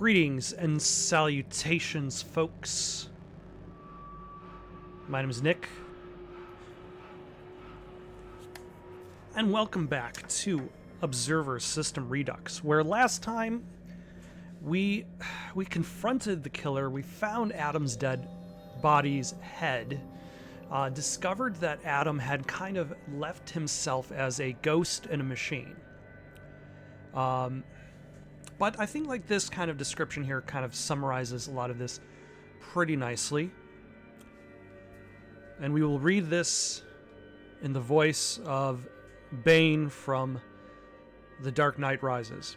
Greetings and salutations, folks. My name is Nick, and welcome back to Observer System Redux, where last time we confronted the killer. We found Adam's dead body's head, discovered that Adam had kind of left himself as a ghost in a machine. But I think like this kind of description here kind of summarizes a lot of this pretty nicely. And we will read this in the voice of Bane from The Dark Knight Rises.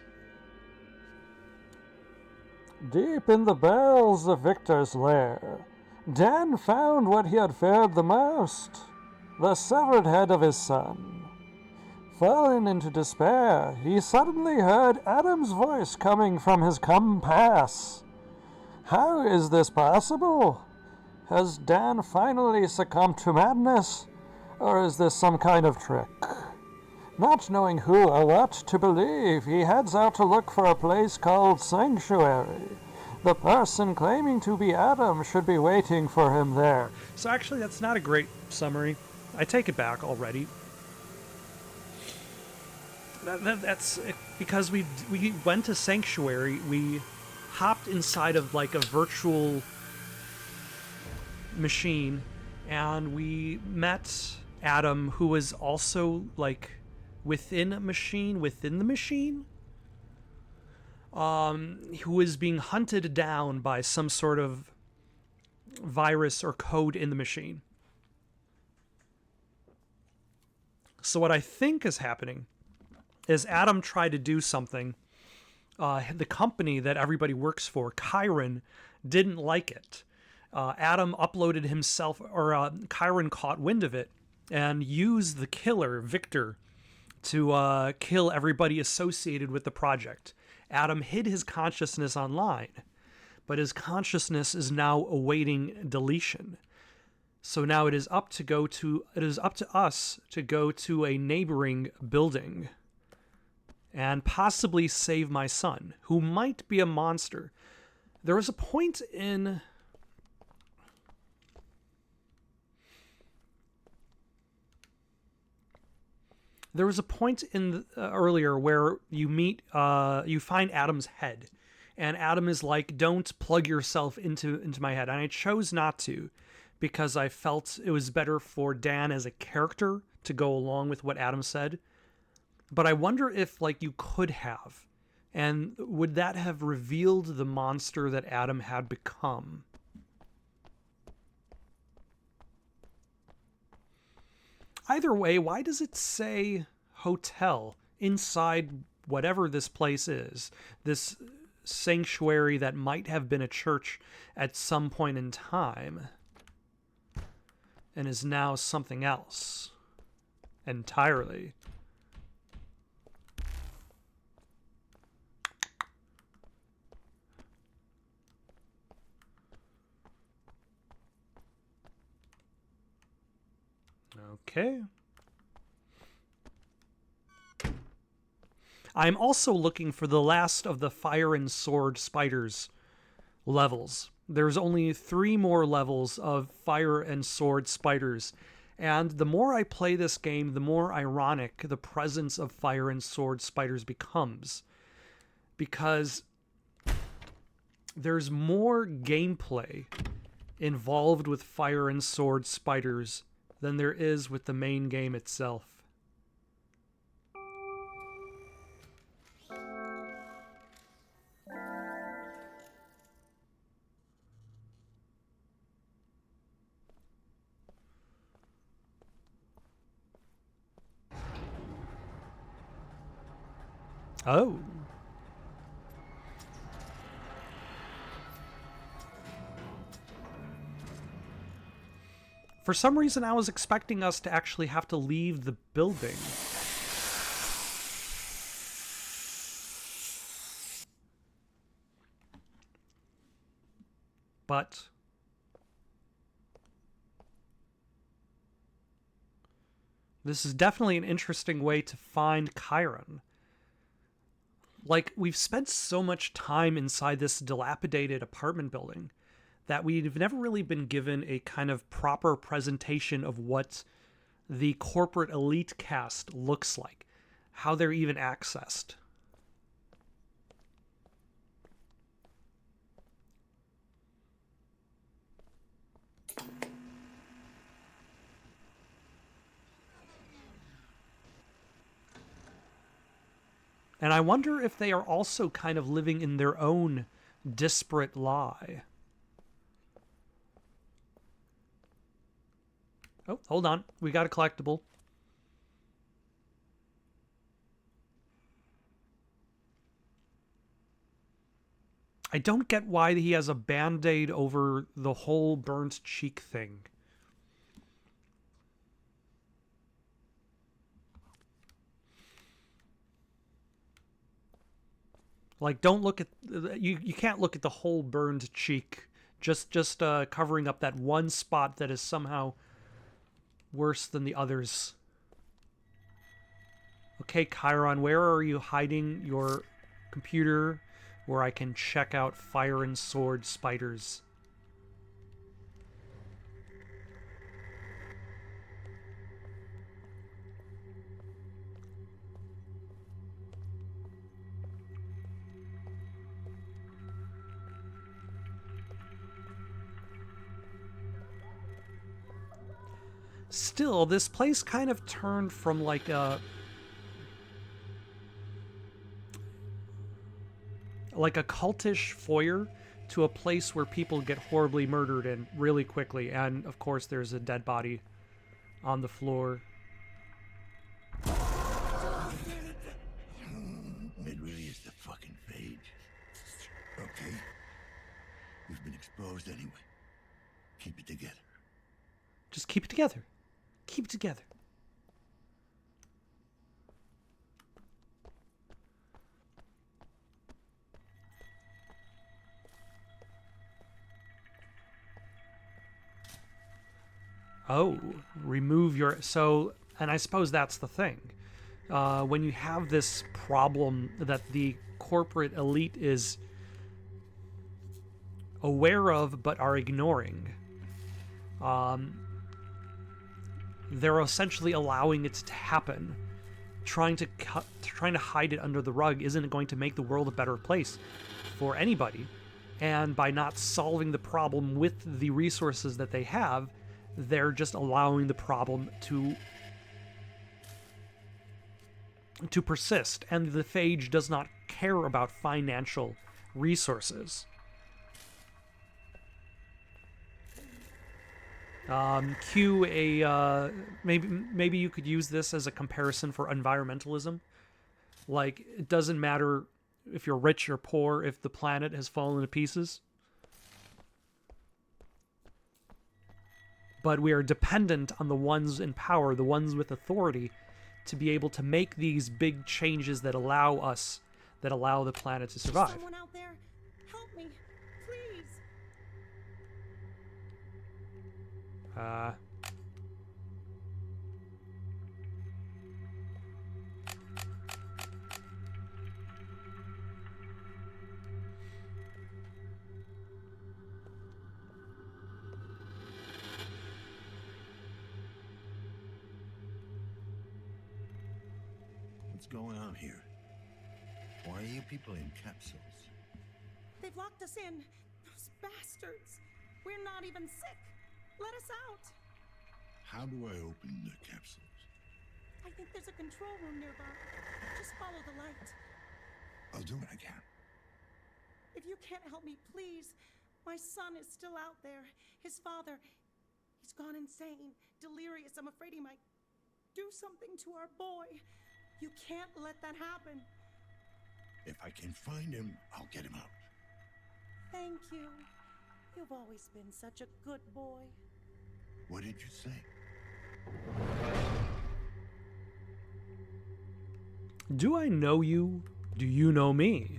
Deep in the bowels of Victor's lair, Dan found what he had feared the most, the severed head of his son. Fallen into despair, he suddenly heard Adam's voice coming from his compass. How is this possible? Has Dan finally succumbed to madness, or is this some kind of trick? Not knowing who or what to believe, he heads out to look for a place called Sanctuary. The person claiming to be Adam should be waiting for him there. So actually, that's not a great summary. I take it back already. That's because we went to Sanctuary. We hopped inside of like a virtual machine, and we met Adam, who was also like within the machine, who was being hunted down by some sort of virus or code in the machine. So what I think is happening is Adam tried to do something. The company that everybody works for, Chiron, didn't like it. Adam uploaded himself, or Chiron caught wind of it and used the killer, Victor, to kill everybody associated with the project. Adam hid his consciousness online, but his consciousness is now awaiting deletion. So now it is up to us to go to a neighboring building and possibly save my son, who might be a monster. There was a point in earlier where you find Adam's head, and Adam is like, "Don't plug yourself into my head," and I chose not to because I felt it was better for Dan as a character to go along with what Adam said. But I wonder if like you could have, and would that have revealed the monster that Adam had become? Either way, why does it say hotel inside whatever this place is? This sanctuary that might have been a church at some point in time and is now something else entirely. Okay. I'm also looking for the last of the Fire and Sword Spiders levels. There's only 3 more levels of Fire and Sword Spiders, and the more I play this game, the more ironic the presence of Fire and Sword Spiders becomes. Because there's more gameplay involved with Fire and Sword Spiders than there is with the main game itself. Oh. For some reason, I was expecting us to actually have to leave the building. But this is definitely an interesting way to find Chiron. Like, we've spent so much time inside this dilapidated apartment building that we've never really been given a kind of proper presentation of what the corporate elite caste looks like, how they're even accessed. And I wonder if they are also kind of living in their own disparate lie. Oh, hold on. We got a collectible. I don't get why he has a band-aid over the whole burnt cheek thing. Like, don't look at... You can't look at the whole burned cheek. Just covering up that one spot that is somehow worse than the others. Okay, Chiron, where are you hiding your computer where I can check out fire and sword spiders? Still, this place kind of turned from like a cultish foyer to a place where people get horribly murdered in really quickly, and of course there's a dead body on the floor. It really is the fucking phage. Okay? You've been exposed anyway. Keep it together. Just keep it together. Keep it together. Oh, remove your... So, and I suppose that's the thing. When you have this problem that the corporate elite is aware of but are ignoring, they're essentially allowing it to happen. Trying to hide it under the rug isn't going to make the world a better place for anybody. And by not solving the problem with the resources that they have, they're just allowing the problem to persist. And the phage does not care about financial resources. Q a maybe you could use this as a comparison for environmentalism. Like, it doesn't matter if you're rich or poor if the planet has fallen to pieces. But we are dependent on the ones in power, the ones with authority, to be able to make these big changes that allow the planet to survive. Someone out there, help me, please. What's going on here? Why are you people in capsules? They've locked us in. Those bastards. We're not even sick. Let us out. How do I open the capsules? I think there's a control room nearby. Just follow the light. I'll do what I can. If you can't help me, please. My son is still out there. His father, he's gone insane, delirious. I'm afraid he might do something to our boy. You can't let that happen. If I can find him, I'll get him out. Thank you. You've always been such a good boy. What did you say? Do I know you? Do you know me?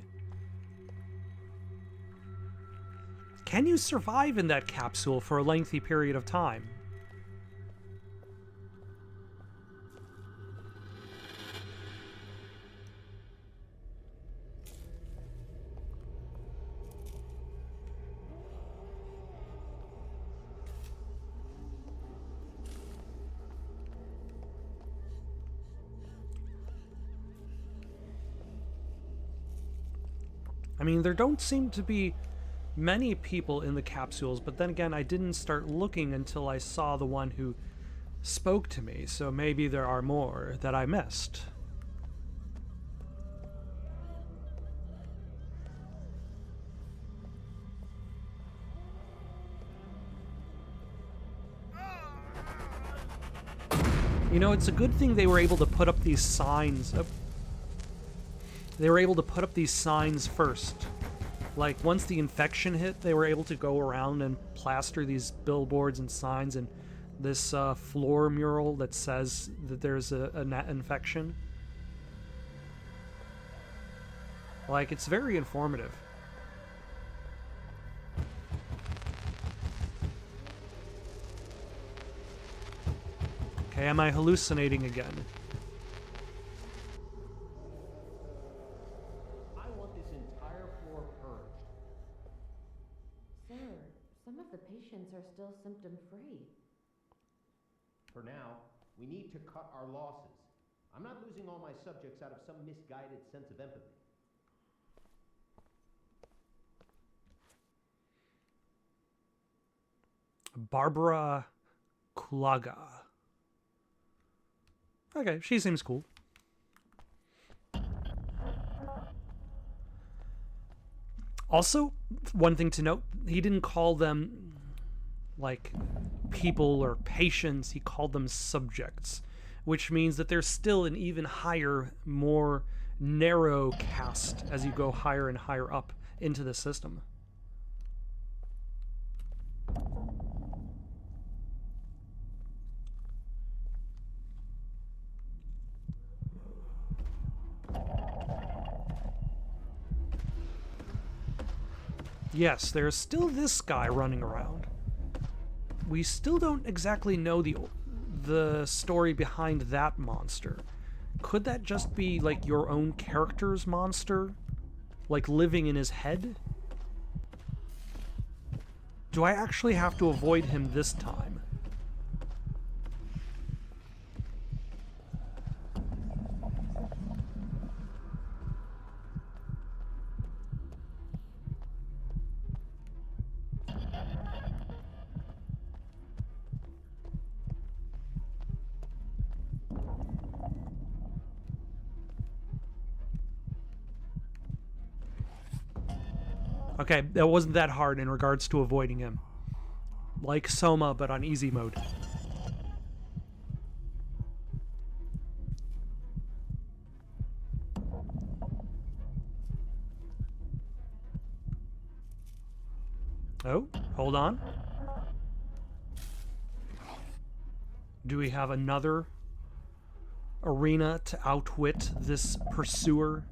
Can you survive in that capsule for a lengthy period of time? mean, there don't seem to be many people in the capsules, but then again, I didn't start looking until I saw the one who spoke to me, so maybe there are more that I missed. You know, it's a good thing they were able to put up these signs. They were able to put up these signs first. Like, once the infection hit, they were able to go around and plaster these billboards and signs and this floor mural that says that there's a net infection. Like, it's very informative. Okay, am I hallucinating again? I want this entire floor purged. Sir, some of the patients are still symptom-free. For now, we need to cut our losses. I'm not losing all my subjects out of some misguided sense of empathy. Barbara Kulaga. Okay, she seems cool. Also, one thing to note, he didn't call them, like, people or patients, he called them subjects, which means that there's still an even higher, more narrow caste as you go higher and higher up into the system. Yes, there's still this guy running around. We still don't exactly know the story behind that monster. Could that just be, like, your own character's monster? Like, living in his head? Do I actually have to avoid him this time? Okay, that wasn't that hard in regards to avoiding him. Like Soma, but on easy mode. Oh, hold on. Do we have another arena to outwit this pursuer?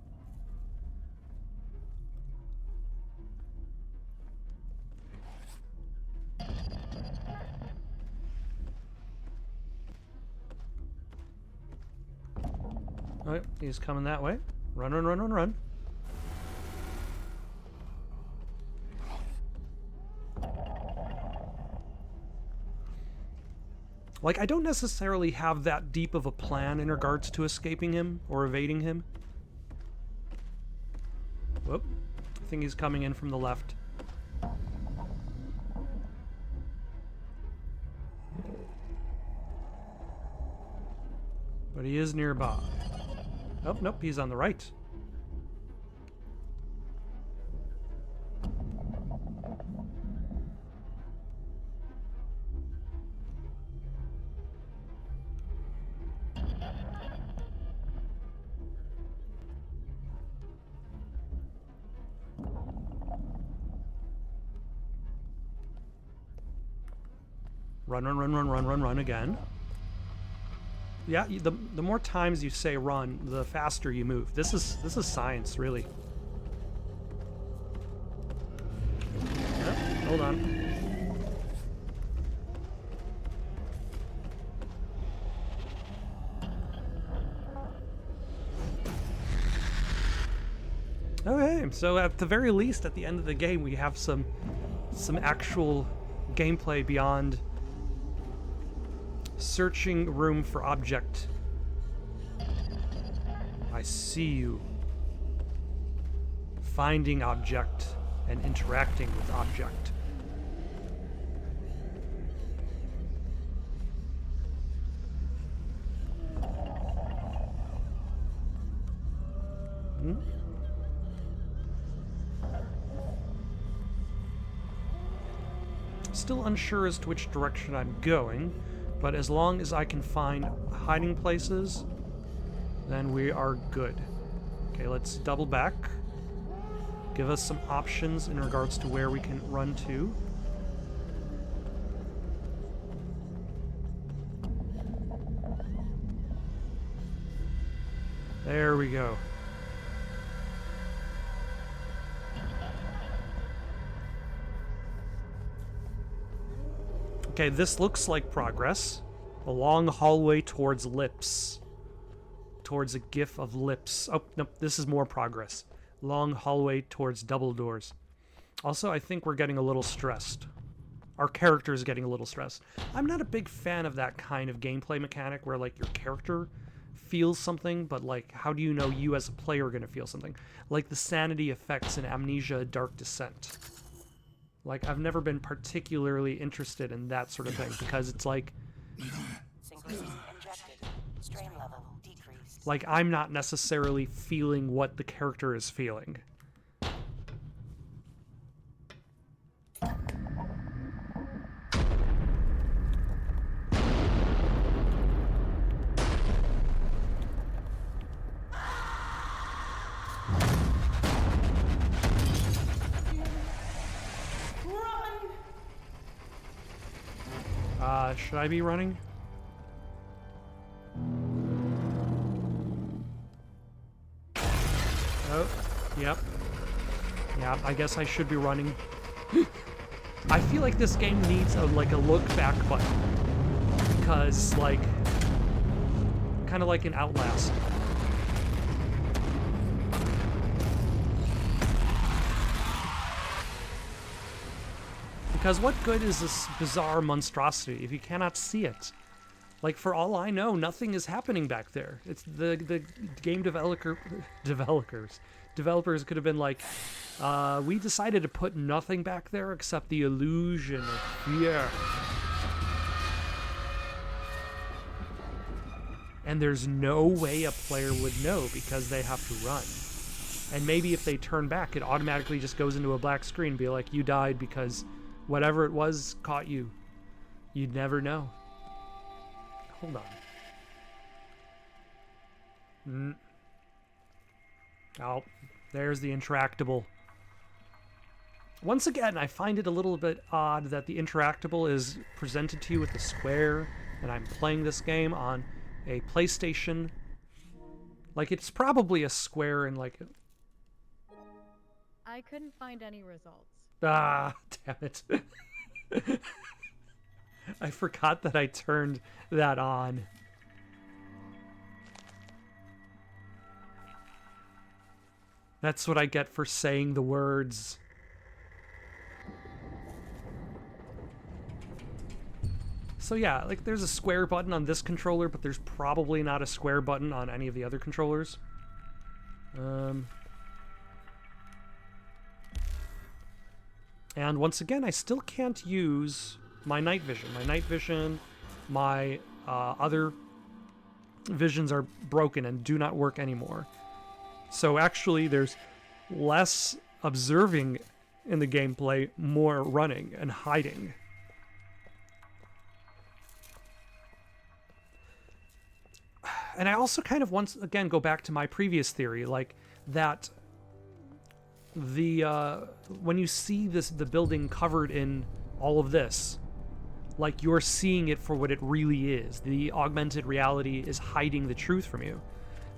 Oh, he's coming that way. Run, run, run, run, run. Like, I don't necessarily have that deep of a plan in regards to escaping him or evading him. Whoop. I think he's coming in from the left. But he is nearby. Oh, nope, he's on the right. Run, run, run, run, run, run, run again. Yeah, the more times you say run, the faster you move. This is science, really. Yep, hold on. Okay, so at the very least, at the end of the game, we have some actual gameplay beyond searching room for object. I see you. finding object and interacting with object. Still unsure as to which direction I'm going, but as long as I can find hiding places, then we are good. Okay, let's double back. Give us some options in regards to where we can run to. There we go. Okay, this looks like progress. A long hallway towards lips. Towards a gif of lips. Oh, nope, this is more progress. Long hallway towards double doors. Also, I think we're getting a little stressed. Our character is getting a little stressed. I'm not a big fan of that kind of gameplay mechanic where, like, your character feels something, but, like, how do you know you as a player are going to feel something? Like the sanity effects in Amnesia Dark Descent. Like, I've never been particularly interested in that sort of thing, because it's like... Strain level decreased. Like, I'm not necessarily feeling what the character is feeling. Should I be running? Oh, yep. Yeah, I guess I should be running. I feel like this game needs a look back button. Because, like, kind of like in Outlast. Because what good is this bizarre monstrosity if you cannot see it? Like, for all I know, nothing is happening back there. It's the game developers could have been like, we decided to put nothing back there except the illusion of fear. And there's no way a player would know because they have to run. And maybe if they turn back, it automatically just goes into a black screen and be like, you died because whatever it was caught you. You'd never know. Hold on. Oh, there's the interactable. Once again, I find it a little bit odd that the interactable is presented to you with a square, and I'm playing this game on a PlayStation. Like, it's probably a square and like... I couldn't find any results. Ah, damn it. I forgot that I turned that on. That's what I get for saying the words. So yeah, like, there's a square button on this controller, but there's probably not a square button on any of the other controllers. And once again, I still can't use my night vision. My night vision, my other visions are broken and do not work anymore. So actually, there's less observing in the gameplay, more running and hiding. And I also kind of once again go back to my previous theory, like that the when you see the building covered in all of this, like, you're seeing it for what it really is. The augmented reality is hiding the truth from you,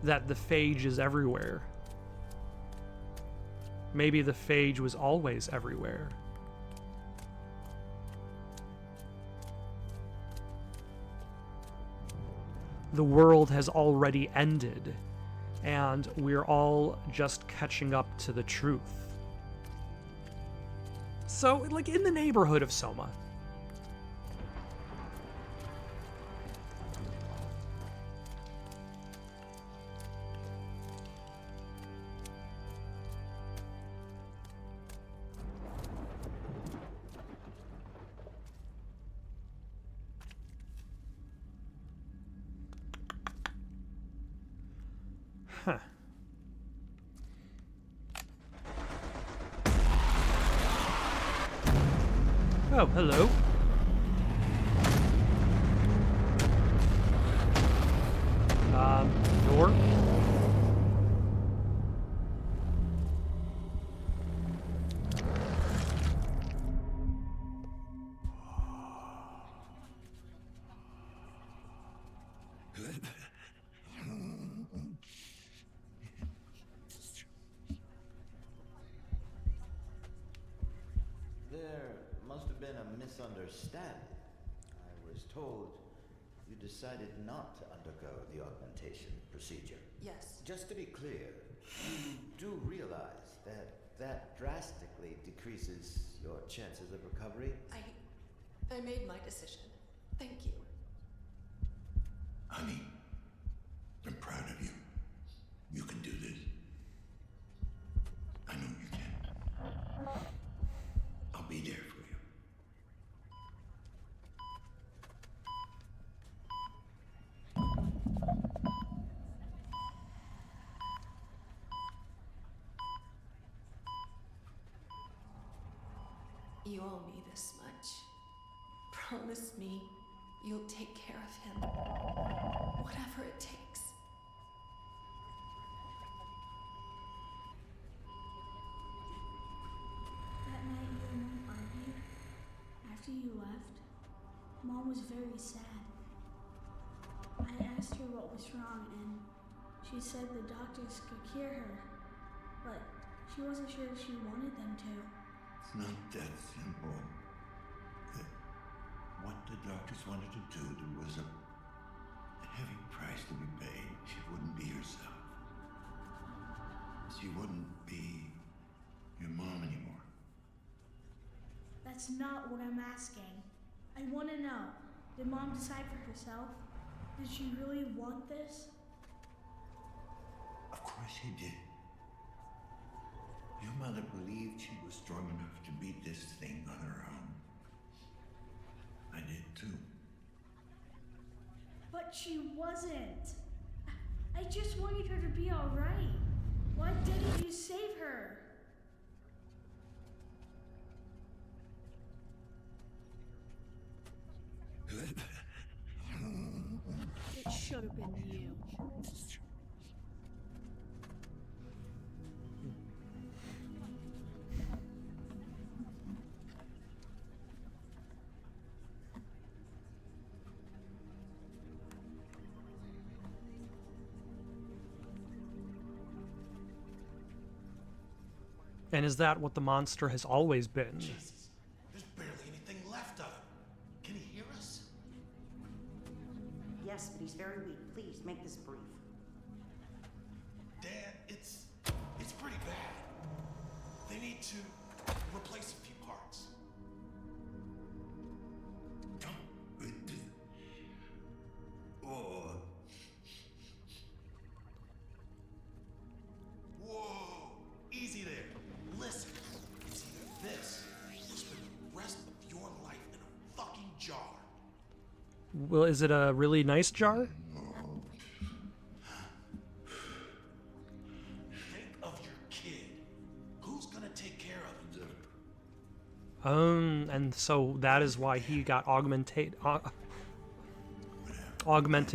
that the phage is everywhere. Maybe the phage was always everywhere. The world has already ended, and we're all just catching up to the truth. So, like, in the neighborhood of Soma. Huh. Oh, hello. Door. There must have been a misunderstanding. I was told you decided not to undergo the augmentation procedure. Yes. Just to be clear, you do realize that that drastically decreases your chances of recovery? I made my decision. Thank you. Honey, I'm proud of you. You can do this. I know you can. I'll be there for you. You owe me this much. Promise me you'll take care of him. Whatever it takes. That night you and Mom argued, after you left, Mom was very sad. I asked her what was wrong, and she said the doctors could cure her, but she wasn't sure if she wanted them to. It's not that simple. What the doctors wanted to do, there was a heavy price to be paid. She wouldn't be herself. She wouldn't be your mom anymore. That's not what I'm asking. I want to know, did Mom decide for herself? Did she really want this? Of course she did. Your mother believed she was strong enough to beat this thing on her own. I did too. But she wasn't. I just wanted her to be all right. Why didn't you save her? It should have been you. And is that what the monster has always been? Jesus, there's barely anything left of him. Can he hear us? Yes, but he's very weak. Please, make this brief. Dad, it's pretty bad. They need to replace a few parts. Oh, Whoa, easy there. Listen, it's either this or spend the rest of your life in a fucking jar. Well, is it a really nice jar? Think of your kid. Who's gonna take care of him? And so that is why he got augmented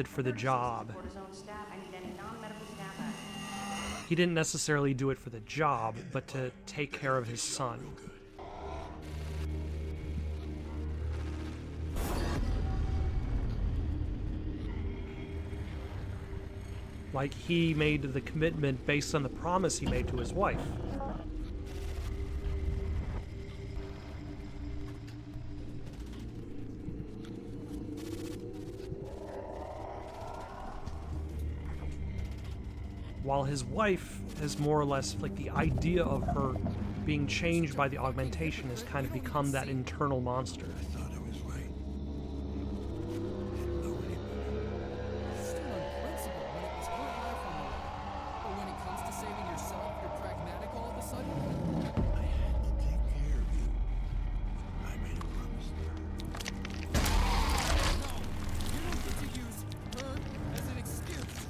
for the job. Cortisone staff, I need any non-medical staff out. He didn't necessarily do it for the job, but to take care of his son. Like, he made the commitment based on the promise he made to his wife. While his wife is more or less, like, the idea of her being changed by the augmentation has kind of become that internal monster. I thought I was right. Didn't know any better. Still on principle when it was her life on the line. But when it comes to saving yourself, you're pragmatic all of a sudden? I had to take care of you. I made a promise to her. No, you don't get to use her as an excuse.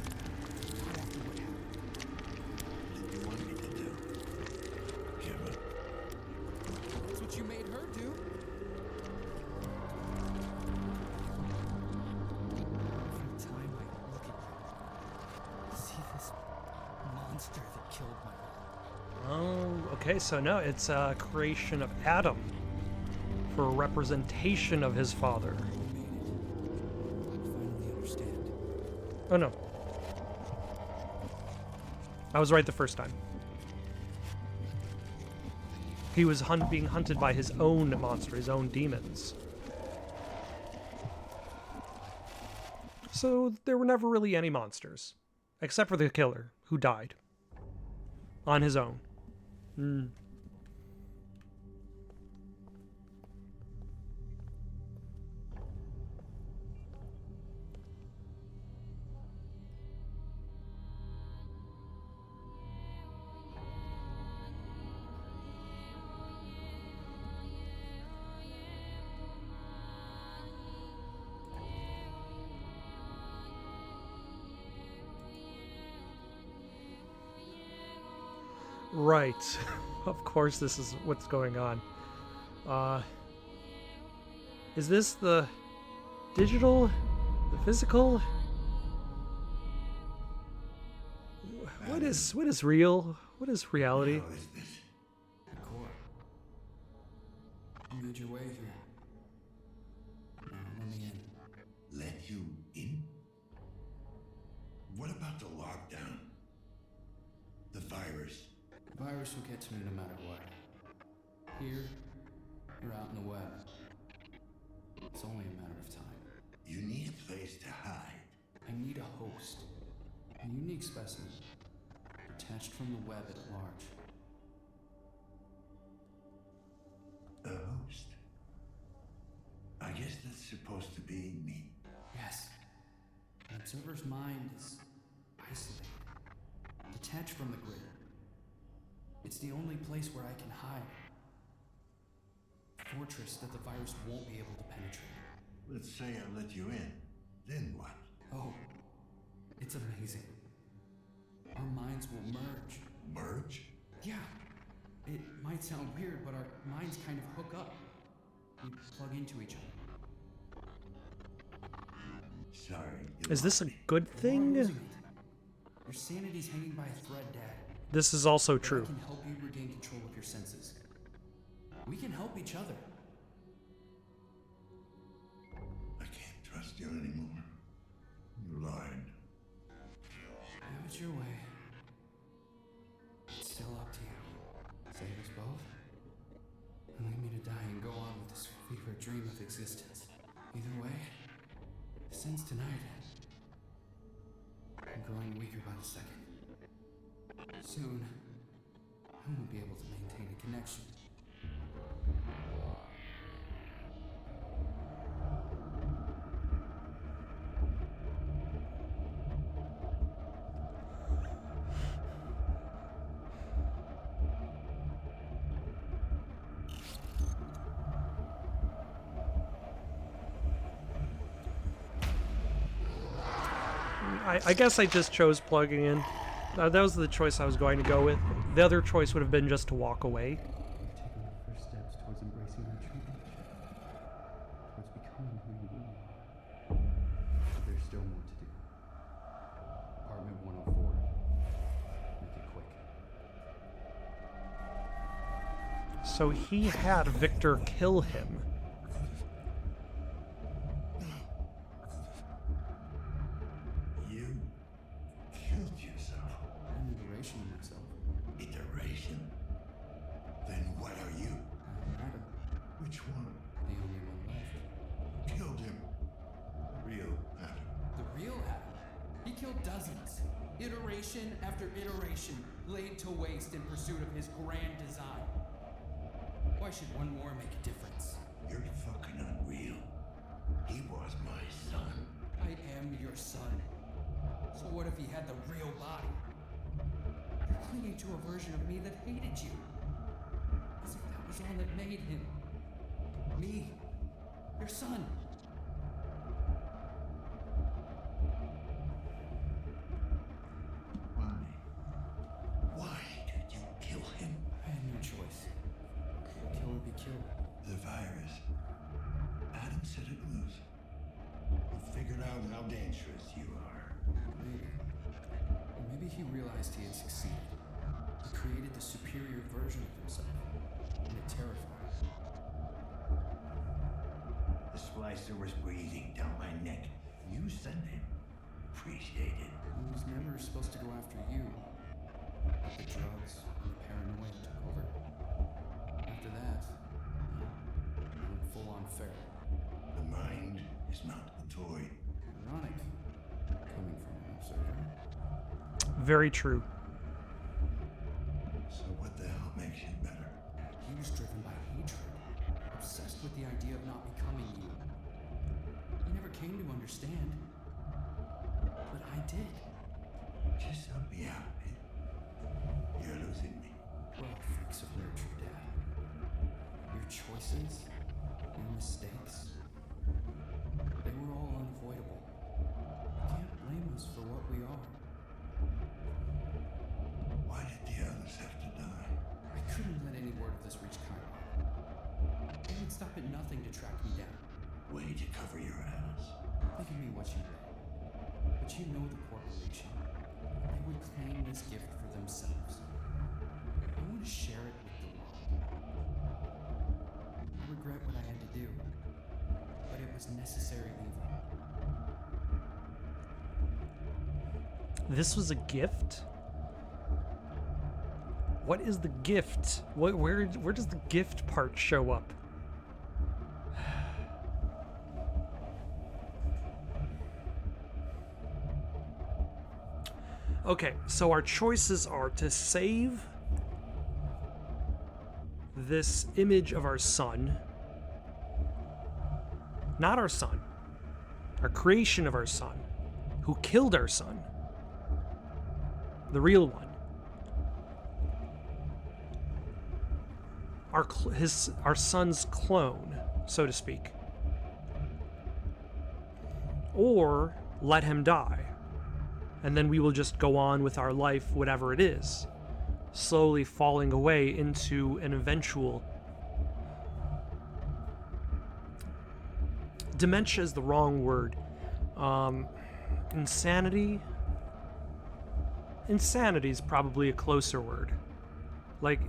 Not after what happened. killed my father. Oh, okay, so no, it's a creation of Adam for a representation of his father. You made it. I finally understand. Oh no. I was right the first time. He was being hunted by his own monster, his own demons. So there were never really any monsters. Except for the killer, who died. On his own. Right. Of course this is what's going on. Is this the digital? The physical? What is real? What is reality? How is this? The core. You made your way here. Now let me in. Let you in? What about the lockdown? The virus? The virus will get to me no matter what. Here, or out in the web. It's only a matter of time. You need a place to hide. I need a host. A unique specimen. Detached from the web at large. A host? I guess that's supposed to be me. Yes. An observer's mind is isolated. Detached from the grid. It's the only place where I can hide. A fortress that the virus won't be able to penetrate. Let's say I let you in. Then what? Oh, it's amazing. Our minds will merge. Merge? Yeah. It might sound weird, but our minds kind of hook up. We plug into each other. Sorry. Is this a good You're thing? losing it. Your sanity's hanging by a thread, Dad. This is also But true. I can help you regain control of your senses. We can help each other. I can't trust you anymore. You lied. Have it your way. It's still up to you. Save us both, and leave me to die and go on with this fever dream of existence. Either way, since tonight, I'm growing weaker by the second. Soon, I won't be able to maintain a connection. I guess I just chose plugging in. That was the choice I was going to go with. The other choice would have been just to walk away. You've taken the first steps towards embracing your true nature, towards becoming who you really are. But there's still more to do. Apartment 104. Make it quick. So he had Victor kill him. You killed yourself. An iteration of myself. Iteration? Then what are you? Adam, Which one? the only one left. Killed him. Real Adam. The real Adam. He killed dozens. Iteration after iteration, laid to waste in pursuit of his grand design. Why should one more make a difference? You're fucking unreal. He was my son. I am your son. So what if he had the real body? You're clinging to a version of me that hated you. As if that was all that made him. Me. Your son. Why? Why did you kill him? I had no choice. Kill or be killed. The virus. Adam said it was. He figured out how dangerous you are. Maybe. Or maybe he realized he had succeeded. created the superior version of himself, and it terrified him. The splicer was breathing down my neck. You sent him. Appreciate it. He was never supposed to go after you, but the drugs and the paranoia took over. After that, he went full on feral. The mind is not a toy. Ironic, coming from an observer. Very true. So what the hell makes you better? He was driven by hatred, obsessed with the idea of not becoming you. He never came to understand, but I did. Just help me out, man. You're losing me. We're all freaks of nurture, Dad. Your choices, your mistakes, they were all unavoidable. You can't blame us for what we are. Why did the others have to die? I couldn't let any word of this reach Cairo. They would stop at nothing to track me down. Way to cover your ass. Think of me what you will. But you know the corporation. They would claim this gift for themselves. I want to share it with the world. I regret what I had to do, but it was necessary evil. This was a gift? What is the gift? Where does the gift part show up? Okay, so our choices are to save this image of our son. Not our son. Our creation of our son. Who killed our son. The real one. Our son's clone, so to speak. Or let him die. And then we will just go on with our life, whatever it is, slowly falling away into an eventual... Dementia is the wrong word. Insanity? Insanity is probably a closer word. Like,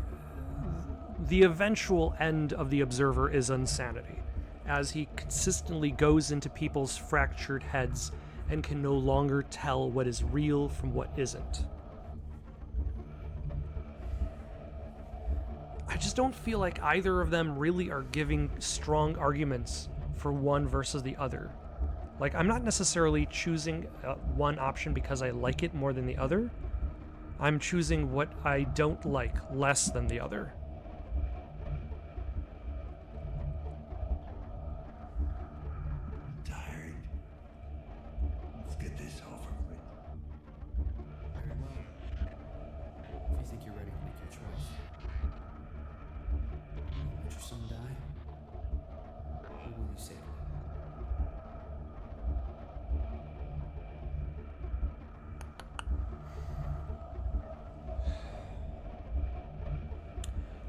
the eventual end of the Observer is insanity, as he consistently goes into people's fractured heads and can no longer tell what is real from what isn't. I just don't feel like either of them really are giving strong arguments for one versus the other. Like, I'm not necessarily choosing one option because I like it more than the other. I'm choosing what I don't like less than the other.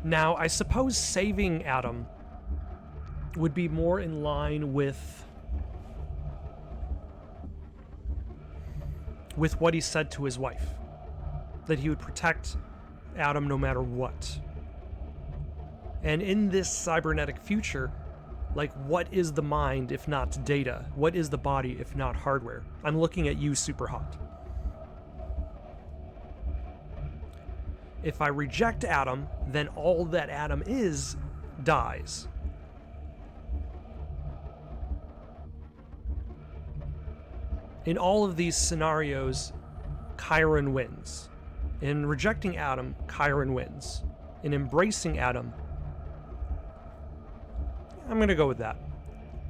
Now, I suppose saving Adam would be more in line with what he said to his wife, that he would protect Adam no matter what. And in this cybernetic future, like, what is the mind if not data? What is the body if not hardware? I'm looking at you, Superhot. If I reject Adam, then all that Adam is dies. In all of these scenarios, Chiron wins. In rejecting Adam, Chiron wins. In embracing Adam, I'm gonna go with that.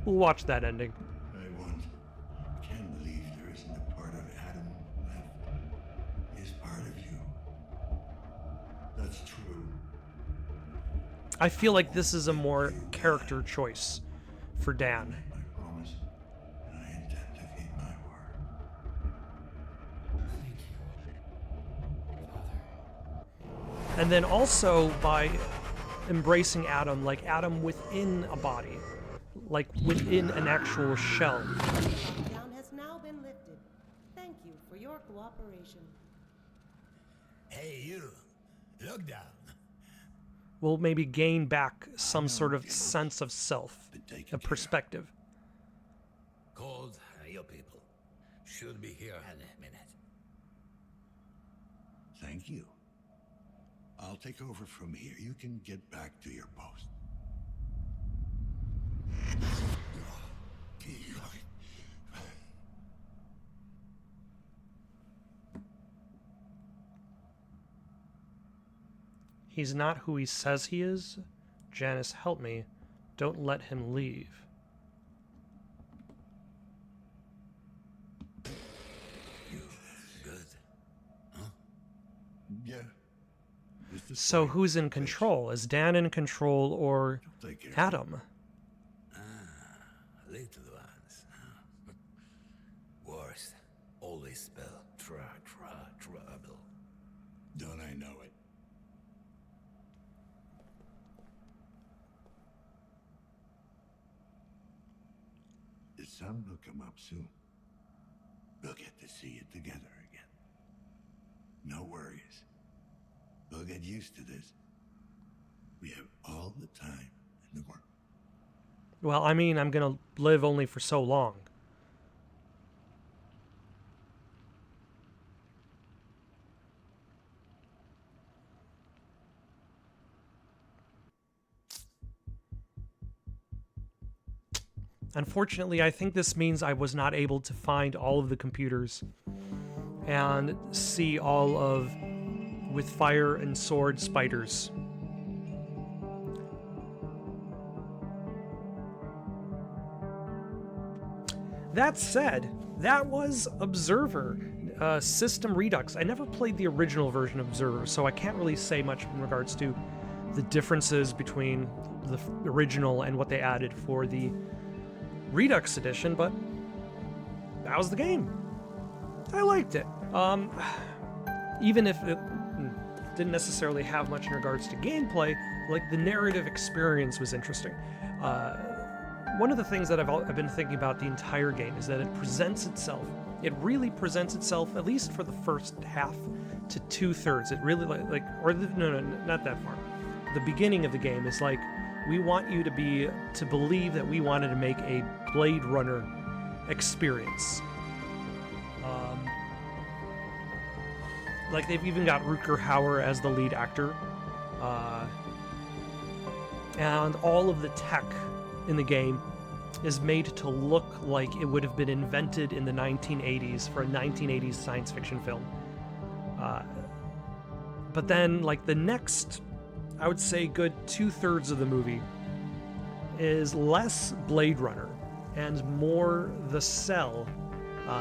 We'll watch that ending. I can't believe there isn't a part of Adam left. He is part of you. That's true. I feel like this is a more character choice for Dan. I promise, and I intend to keep my word. Thank you, Father. And then also by embracing Adam, like Adam within a body, like within an actual shell. Lockdown has now been lifted. Thank you for your cooperation. Hey, you. Look down. Will maybe gain back some sort of sense of self, a perspective. Cold, your people. Should be here any minute. Thank you. I'll take over from here. You can get back to your post. He's not who he says he is. Janice, help me. Don't let him leave. Good. Huh? Yeah. So who's in control? Is Dan in control or Adam? Little ones. Worst. Always spell trouble. Don't I know it? The sun will come up soon. We'll get to see it together again. No worries. We'll get used to this. We have all the time in the world. Well, I mean, I'm gonna live only for so long. Unfortunately, I think this means I was not able to find all of the computers and see all of with fire and sword spiders. That said, that was Observer, System Redux. I never played the original version of Observer, so I can't really say much in regards to the differences between the original and what they added for the Redux edition, but that was the game. I liked it. Even if it didn't necessarily have much in regards to gameplay, like the narrative experience was interesting. One of the things that I've been thinking about the entire game is that it really presents itself, at least for the first half to 2/3. It really no, not that far. The beginning of the game is like, we want you to believe that we wanted to make a Blade Runner experience. Like they've even got Rutger Hauer as the lead actor. And all of the tech in the game is made to look like it would have been invented in the 1980s for a 1980s science fiction film. But then, like, the next, I would say, good 2/3 of the movie is less Blade Runner and more The Cell,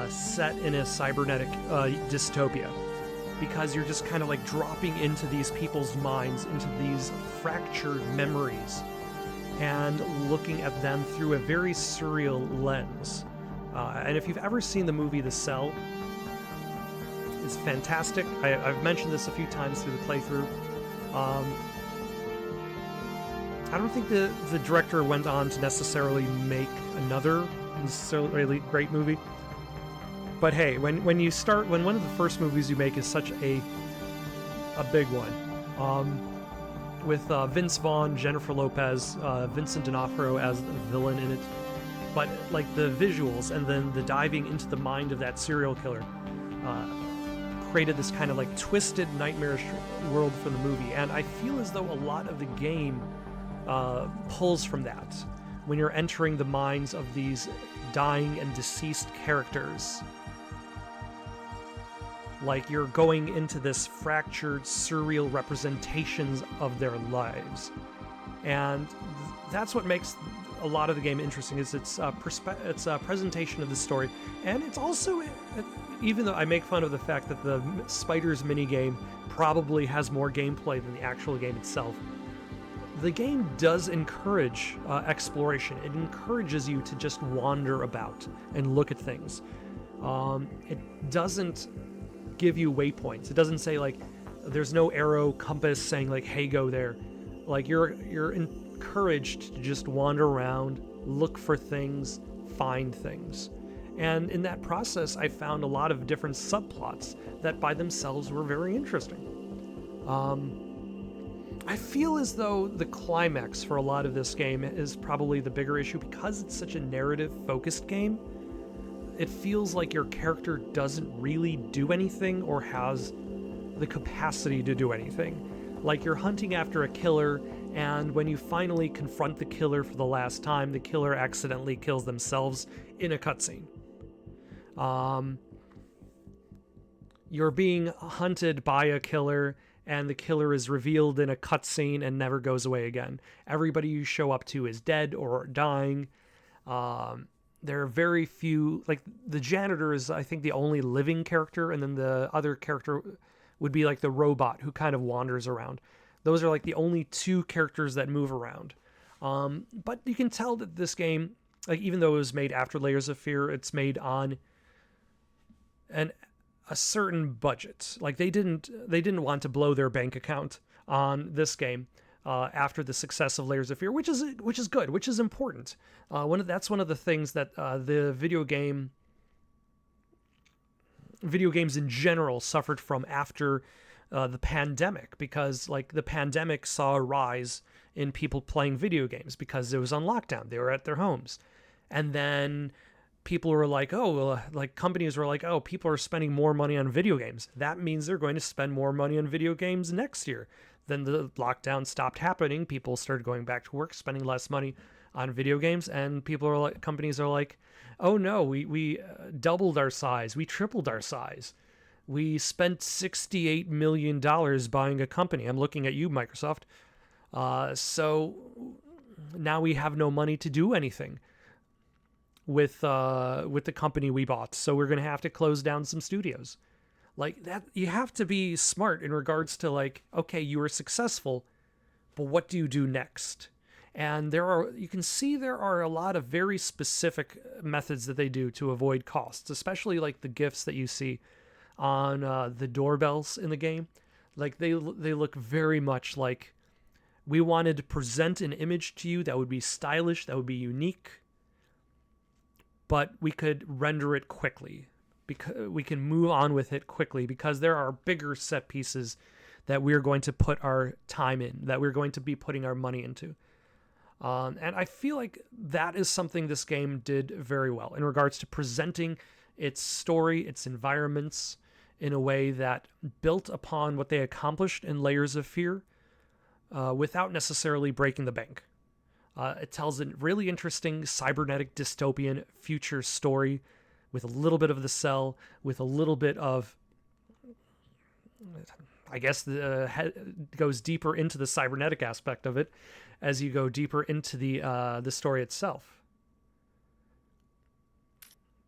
set in a cybernetic dystopia. Because you're just kind of like dropping into these people's minds, into these fractured memories, and looking at them through a very surreal lens. And if you've ever seen the movie The Cell, it's fantastic. I've mentioned this a few times through the playthrough. I don't think the director went on to necessarily make another necessarily great movie. But hey, when one of the first movies you make is such a big one, with Vince Vaughn, Jennifer Lopez, Vincent D'Onofrio as the villain in it, but like the visuals and then the diving into the mind of that serial killer created this kind of like twisted, nightmarish world for the movie. And I feel as though a lot of the game pulls from that when you're entering the minds of these dying and deceased characters. Like you're going into this fractured, surreal representations of their lives. And that's what makes a lot of the game interesting, is its presentation of the story. And it's also, even though I make fun of the fact that the Spiders minigame probably has more gameplay than the actual game itself, the game does encourage exploration. It encourages you to just wander about and look at things. It doesn't give you waypoints. It doesn't say like, there's no arrow compass saying like, hey, go there. Like you're encouraged to just wander around, look for things, find things. And in that process, I found a lot of different subplots that by themselves were very interesting. I feel as though the climax for a lot of this game is probably the bigger issue because it's such a narrative-focused game. It feels like your character doesn't really do anything or has the capacity to do anything. Like you're hunting after a killer, and when you finally confront the killer for the last time, the killer accidentally kills themselves in a cutscene. You're being hunted by a killer, and the killer is revealed in a cutscene and never goes away again. Everybody you show up to is dead or dying. There are very few, like the janitor is, I think, the only living character, and then the other character would be like the robot who kind of wanders around. Those are like the only two characters that move around. But you can tell that this game, like even though it was made after Layers of Fear, it's made on a certain budget. Like they didn't want to blow their bank account on this game after the success of Layers of Fear, which is good, which is important. That's one of the things that the video games in general suffered from after the pandemic, because like the pandemic saw a rise in people playing video games because it was on lockdown. They were at their homes, and then people were like, companies were like, oh, people are spending more money on video games. That means they're going to spend more money on video games next year. Then the lockdown stopped happening. People started going back to work, spending less money on video games, and companies are like, oh no, we doubled our size, we tripled our size, we spent $68 million buying a company. I'm looking at you, Microsoft. So now we have no money to do anything with the company we bought, so we're gonna have to close down some studios. Like that, you have to be smart in regards to like, okay, you were successful, but what do you do next? And you can see there are a lot of very specific methods that they do to avoid costs, especially like the gifts that you see on the doorbells in the game. Like they look very much like we wanted to present an image to you that would be stylish, that would be unique, but we could render it quickly. Because we can move on with it quickly because there are bigger set pieces that we're going to put our time in, that we're going to be putting our money into. And I feel like that is something this game did very well in regards to presenting its story, its environments in a way that built upon what they accomplished in Layers of Fear without necessarily breaking the bank. It tells a really interesting cybernetic dystopian future story with a little bit of the Cell, with a little bit of, I guess, goes deeper into the cybernetic aspect of it as you go deeper into the story itself.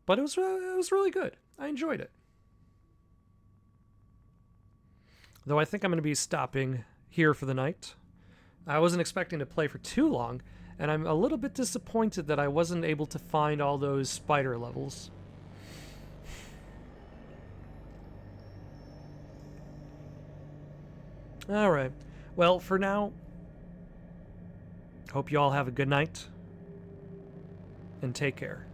But it was really good. I enjoyed it. Though I think I'm going to be stopping here for the night. I wasn't expecting to play for too long, and I'm a little bit disappointed that I wasn't able to find all those spider levels. Alright, well, for now, hope you all have a good night, and take care.